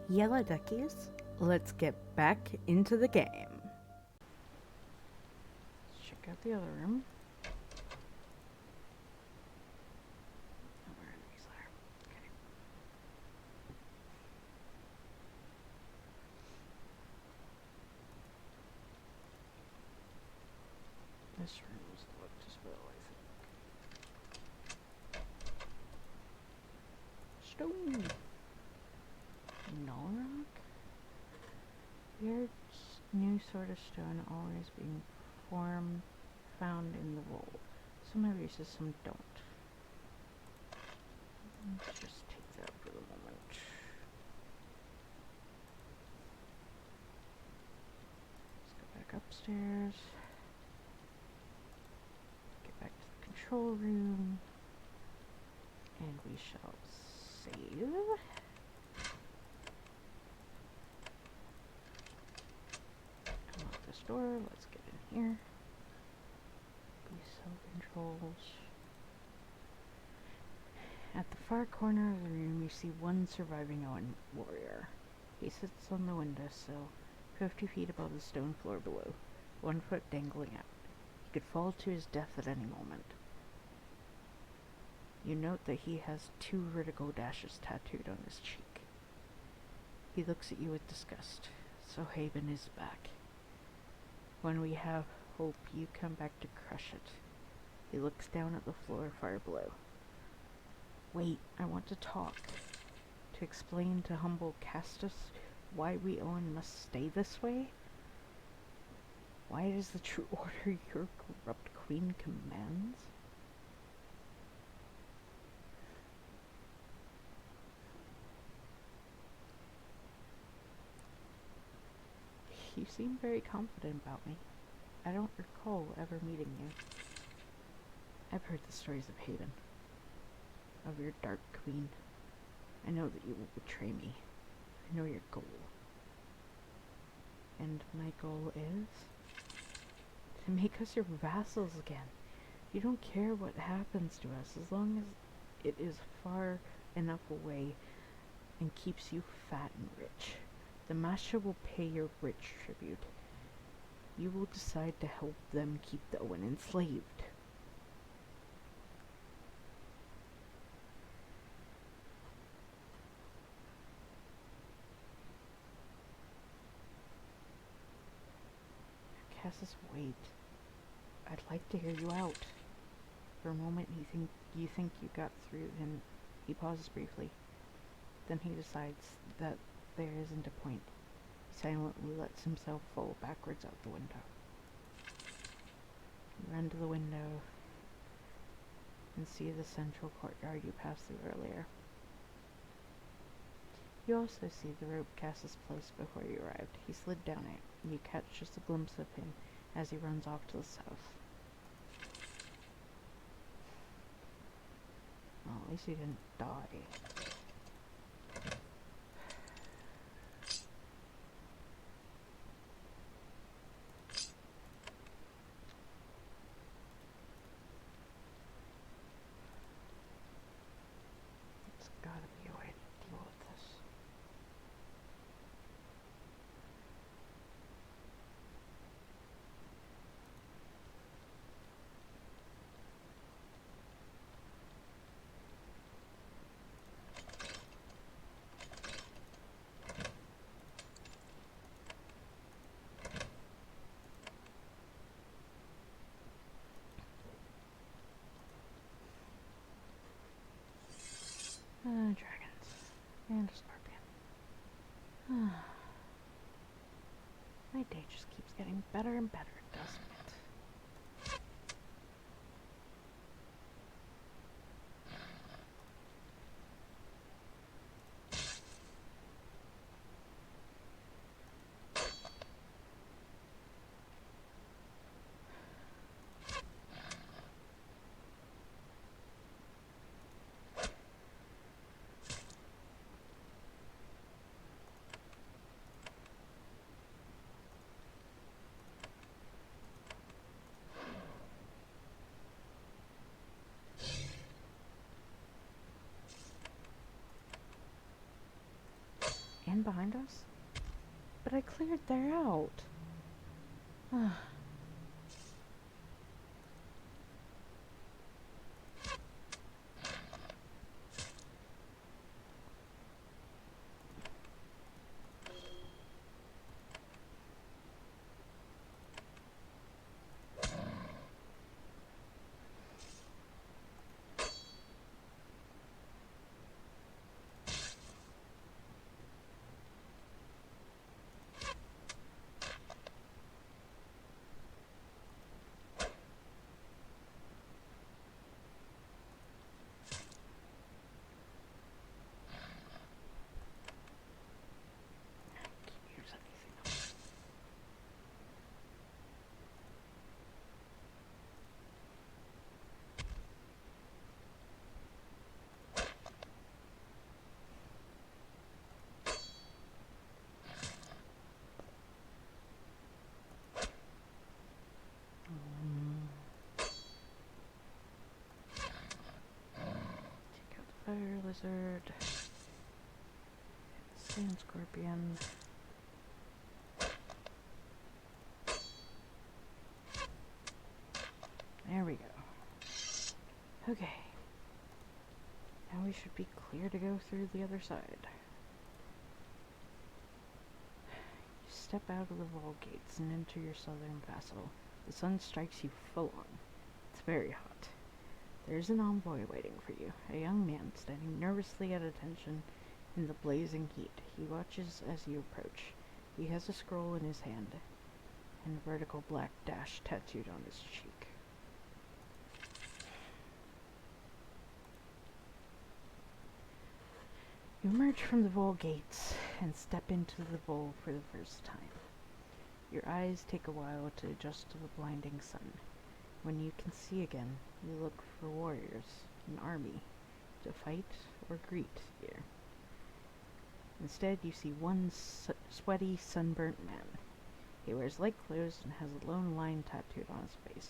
Yellow duckies, let's get back into the game. Let's check out the other room. Oh, where are these are? Okay. This room is locked as well, I think. Stone! Null rock? Weird new sort of stone always being found in the roll. Some have uses, some don't. Let's just take that for the moment. Let's go back upstairs. Get back to the control room. And we shall save. Unlock this door. Let's get in here. These cell controls. At the far corner of the room, you see one surviving Owen warrior. He sits on the windowsill, 50 feet above the stone floor below, 1 foot dangling out. He could fall to his death at any moment. You note that he has 2 vertical dashes tattooed on his cheek. He looks at you with disgust. So Haven is back. When we have hope, you come back to crush it. He looks down at the floor far below. Wait, I want to talk. To explain to humble Castus why we Owen must stay this way? Why it is the true order your corrupt queen commands? You seem very confident about me. I don't recall ever meeting you. I've heard the stories of Haven. Of your dark queen. I know that you will betray me. I know your goal. And my goal is to make us your vassals again. You don't care what happens to us as long as it is far enough away and keeps you fat and rich. The Mascha will pay your rich tribute. You will decide to help them keep the Owen enslaved. Castus, wait. I'd like to hear you out. For a moment, you think you got through, and he pauses briefly. Then he decides that there isn't a point. He silently lets himself fall backwards out the window. You run to the window and see the central courtyard you passed through earlier. You also see the rope Castus placed before you arrived. He slid down it, and you catch just a glimpse of him as he runs off to the south. Well, at least he didn't die. It's gotta be a way to deal with this. Dragons. And a scorpion. My day just keeps getting better and better, doesn't it? stand behind us? But I cleared there out. Fire lizard, sand scorpion. There we go. Okay. Now we should be clear to go through the other side. You step out of the vault gates and enter your southern castle. The sun strikes you full on. It's very hot. There's an envoy waiting for you, a young man standing nervously at attention in the blazing heat. He watches as you approach. He has a scroll in his hand and a vertical black dash tattooed on his cheek. You emerge from the vault gates and step into the vault for the first time. Your eyes take a while to adjust to the blinding sun. When you can see again, you look for warriors, an army, to fight or greet here. Instead, you see one sweaty, sunburnt man. He wears light clothes and has a lone line tattooed on his face,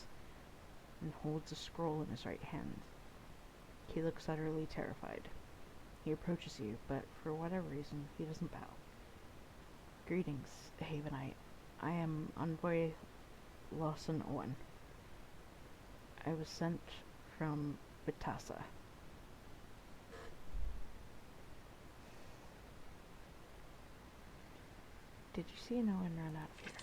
and holds a scroll in his right hand. He looks utterly terrified. He approaches you, but for whatever reason, he doesn't bow. Greetings, Havenite. I am envoy Lawson Owen. I was sent from Vitassa. Did you see no one run out of here?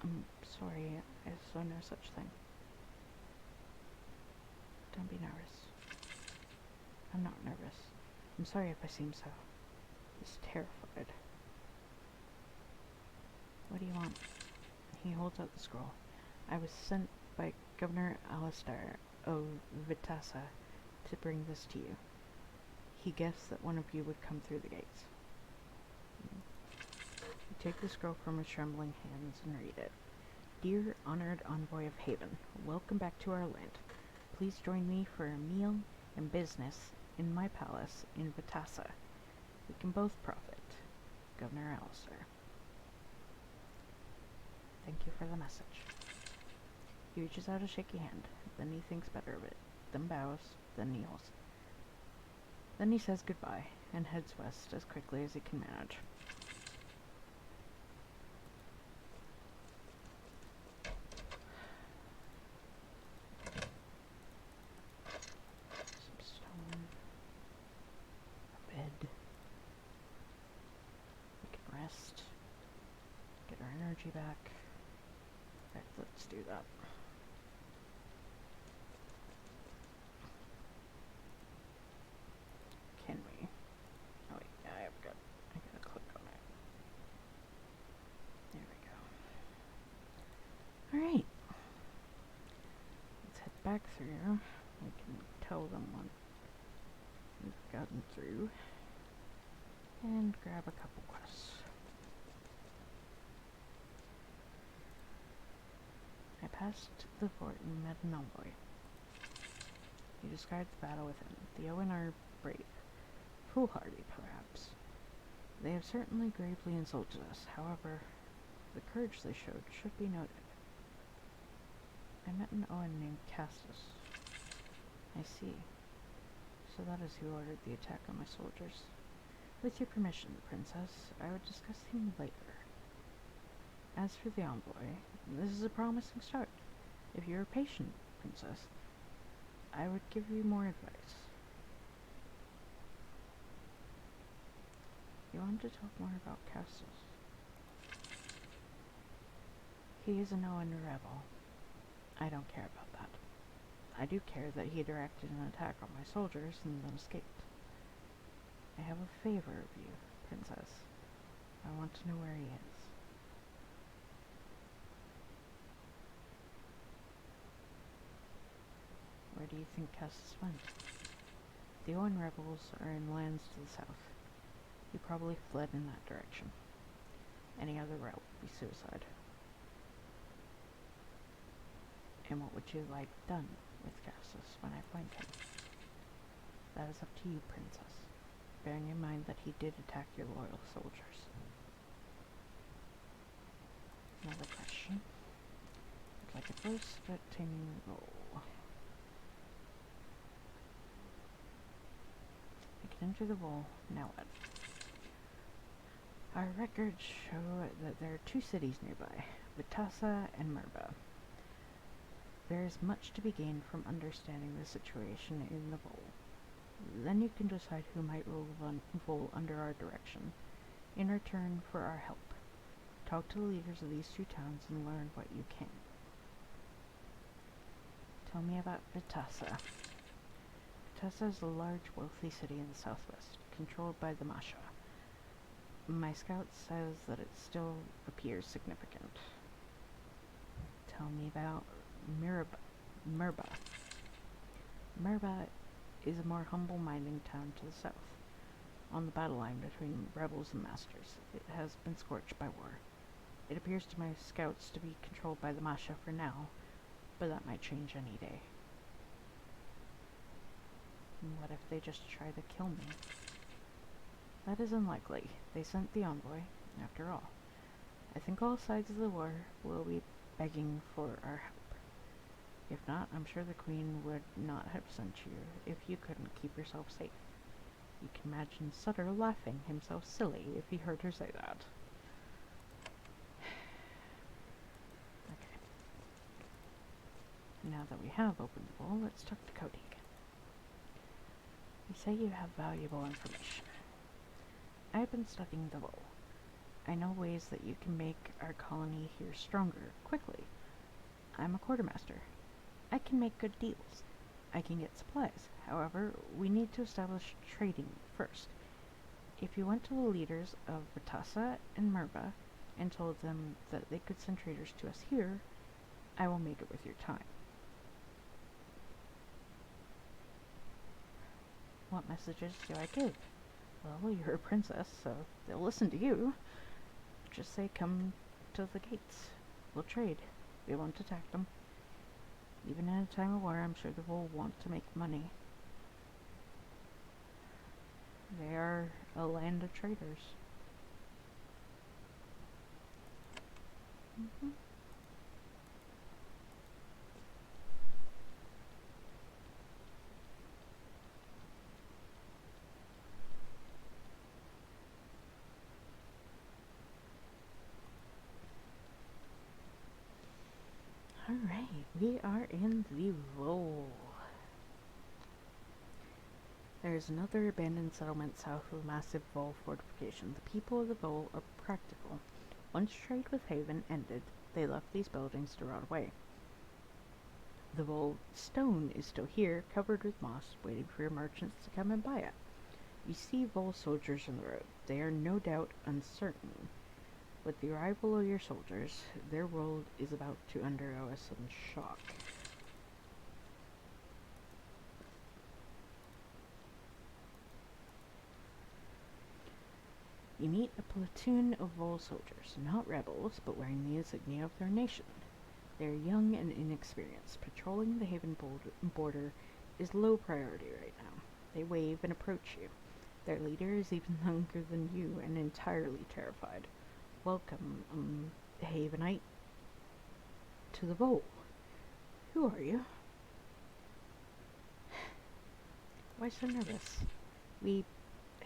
I'm sorry, I saw no such thing. Don't be nervous. I'm not nervous. I'm sorry if I seem so. He's terrified. What do you want? He holds out the scroll. I was sent by Governor Alistair of Vitassa to bring this to you. He guessed that one of you would come through the gates. You take the scroll from his trembling hands and read it. Dear honored envoy of Haven, welcome back to our land. Please join me for a meal and business in my palace in Vitassa. We can both profit. Governor Alistair. Thank you for the message. He reaches out a shaky hand, then he thinks better of it, then bows, then kneels. Then he says goodbye, and heads west as quickly as he can manage. Some stone. A bed. We can rest. Get our energy back. Alright, let's do that. Can we? Oh wait, yeah, I gotta click on it. There we go. Alright. Let's head back through. We can tell them what we've gotten through. And grab a couple quests. I passed the fort and met an envoy. He described the battle with him. The Owen are brave. Foolhardy, perhaps. They have certainly gravely insulted us. However, the courage they showed should be noted. I met an Owen named Castus. I see. So that is who ordered the attack on my soldiers. With your permission, Princess, I would discuss him later. As for the envoy, this is a promising start. If you are patient, Princess, I would give you more advice. You want to talk more about Castus? He is a known rebel. I don't care about that. I do care that he directed an attack on my soldiers and then escaped. I have a favor of you, Princess. I want to know where he is. Where do you think Castus went? The Owen rebels are in lands to the south. He probably fled in that direction. Any other route would be suicide. And what would you like done with Castus when I find him? That is up to you, Princess, bearing in mind that he did attack your loyal soldiers. Another question. I'd like a close but taming roll. I can enter the roll. Now what? Our records show that there are 2 cities nearby, Vitassa and Merba. There is much to be gained from understanding the situation in the Vol. Then you can decide who might rule Vol under our direction, in return for our help. Talk to the leaders of these 2 towns and learn what you can. Tell me about Vitassa. Vitassa is a large, wealthy city in the southwest, controlled by the Mascha. My scout says that it still appears significant. Tell me about Merba. Merba is a more humble mining town to the south, on the battle line between rebels and masters. It has been scorched by war. It appears to my scouts to be controlled by the Mascha for now, but that might change any day. What if they just try to kill me? That is unlikely. They sent the envoy, after all. I think all sides of the war will be begging for our help. If not, I'm sure the Queen would not have sent you if you couldn't keep yourself safe. You can imagine Sutter laughing himself silly if he heard her say that. Okay. Now that we have opened the bowl, let's talk to Cody again. You say you have valuable information. I have been studying the bowl. I know ways that you can make our colony here stronger, quickly. I'm a quartermaster. I can make good deals. I can get supplies. However, we need to establish trading first. If you went to the leaders of Vitassa and Merba and told them that they could send traders to us here, I will make it with your time. What messages do I give? Well, you're a princess, so they'll listen to you. Just say, come to the gates. We'll trade. We won't attack them. Even in a time of war, I'm sure they will want to make money. They are a land of traders. Alright, we are in the Vol. There's another abandoned settlement south of a massive Vol fortification. The people of the Vol are practical. Once trade with Haven ended, they left these buildings to rot away. The Vol stone is still here, covered with moss, waiting for your merchants to come and buy it. You see Vol soldiers on the road. They are no doubt uncertain. With the arrival of your soldiers, their world is about to undergo a sudden shock. You meet a platoon of Vol soldiers, not rebels, but wearing the insignia of their nation. They are young and inexperienced. Patrolling the Haven border is low priority right now. They wave and approach you. Their leader is even younger than you and entirely terrified. Welcome, Havenite, to the Vol. Who are you? Why so nervous? We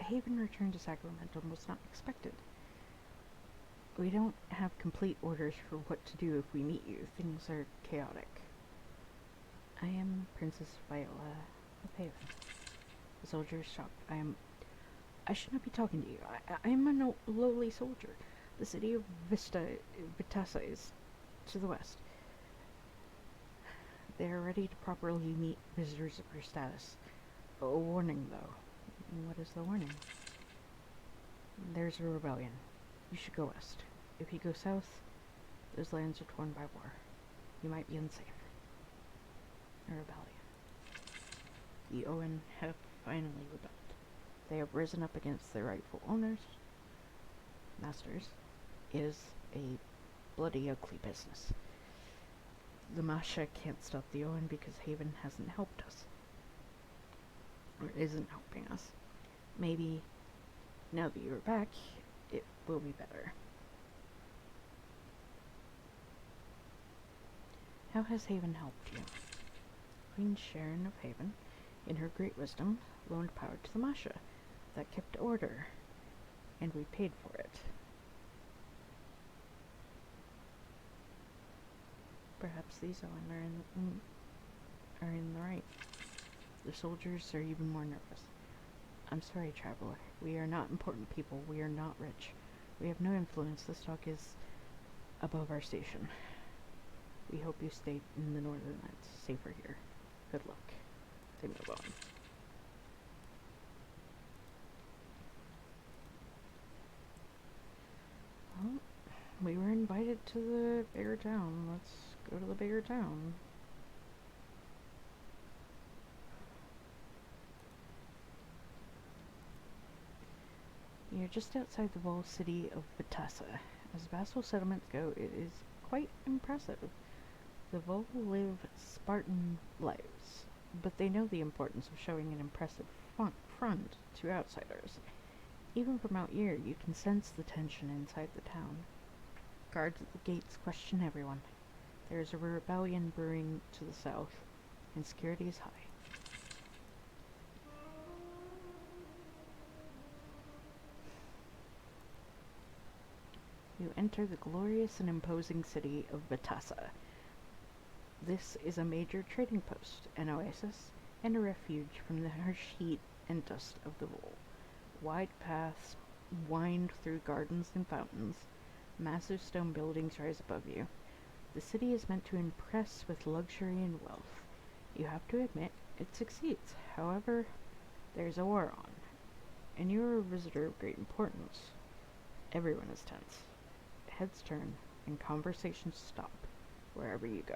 Haven return to Sacramento was not expected. We don't have complete orders for what to do if we meet you. Things are chaotic. I am Princess Viola of Haven. The soldier is shocked. I should not be talking to you. I am a lowly soldier. The city of Vitassa is to the west. They are ready to properly meet visitors of your status. A warning, though. What is the warning? There's a rebellion. You should go west. If you go south, those lands are torn by war. You might be unsafe. A rebellion. The Owen have finally rebelled. They have risen up against their rightful owners, masters. It is a bloody, ugly business. The Mascha can't stop the Owen because Haven hasn't helped us. Or isn't helping us. Maybe, now that you're back, it will be better. How has Haven helped you? Queen Sharon of Haven, in her great wisdom, loaned power to the Mascha. That kept order, and we paid for it. Perhaps these Owen are in the right. The soldiers are even more nervous. I'm sorry, traveler. We are not important people. We are not rich. We have no influence. This talk is above our station. We hope you stay in the northern lands. Safer here. Good luck. They move on. Well, we were invited to the bigger town. Let's go to the bigger town. You're just outside the walled city of Vitassa. As vassal settlements go, it is quite impressive. The Vol live Spartan lives, but they know the importance of showing an impressive front to outsiders. Even from out here, you can sense the tension inside the town. Guards at the gates question everyone. There is a rebellion brewing to the south, and security is high. You enter the glorious and imposing city of Vitassa. This is a major trading post, an oasis, and a refuge from the harsh heat and dust of the Vol. Wide paths wind through gardens and fountains. Massive stone buildings rise above you. The city is meant to impress with luxury and wealth. You have to admit, it succeeds. However, there's a war on, and you are a visitor of great importance. Everyone is tense. Heads turn, and conversations stop wherever you go.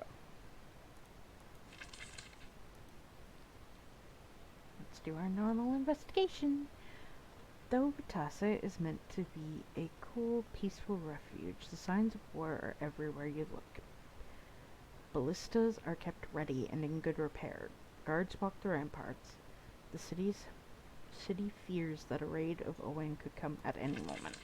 Let's do our normal investigation. Though Vitassa is meant to be a cool, peaceful refuge, the signs of war are everywhere you look. Ballistas are kept ready and in good repair. Guards walk the ramparts. The city fears that a raid of Owen could come at any moment.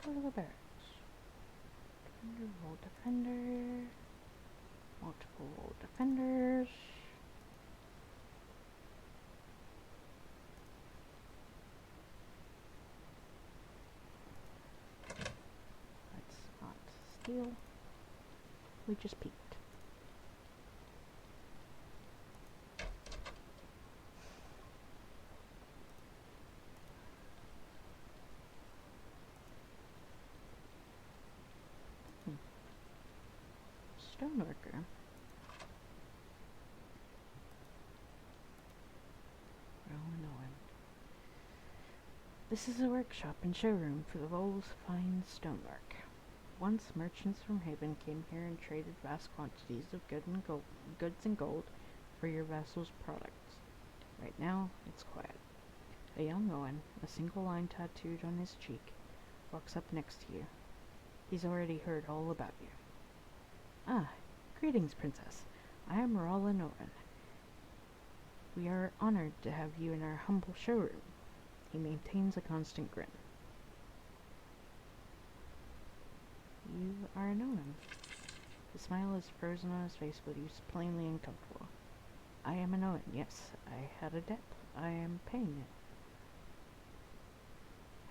Go to the barracks. Defender, roll defender. Multiple roll defenders. Let's not steal. We just peeked. Stoneworker. This is a workshop and showroom for the Vol's fine stonework. Once merchants from Haven came here and traded vast quantities of goods and gold for your vassal's products. Right now, it's quiet. A young Owen, a single line tattooed on his cheek, walks up next to you. He's already heard all about you. Ah, greetings, Princess. I am Roland Owen. We are honored to have you in our humble showroom. He maintains a constant grin. You are an Owen. The smile is frozen on his face, but he's plainly uncomfortable. I am an Owen, yes. I had a debt. I am paying it.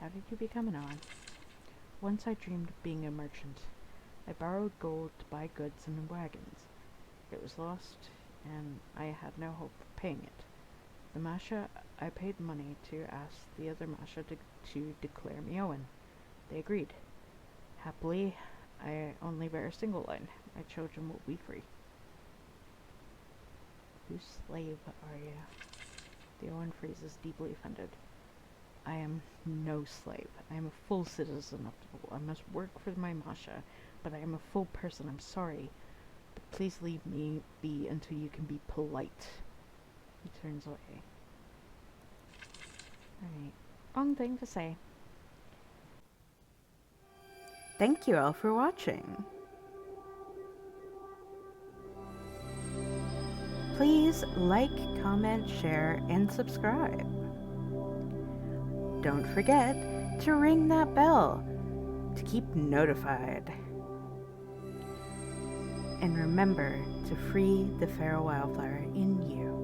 How did you become an Owen? Once I dreamed of being a merchant. I borrowed gold to buy goods and wagons. It was lost, and I had no hope of paying it. The Mascha, I paid money to ask the other Mascha to declare me Owen. They agreed. Happily, I only bear a single line. My children will be free. Whose slave are you? The Owen freezes, deeply offended. I am no slave. I am a full citizen of the world. I must work for my Mascha, but I am a full person. I'm sorry. But please leave me be until you can be polite. He turns away. Alright. Wrong thing to say. Thank you all for watching. Please like, comment, share, and subscribe. Don't forget to ring that bell to keep notified. And remember to free the feral wildflower in you.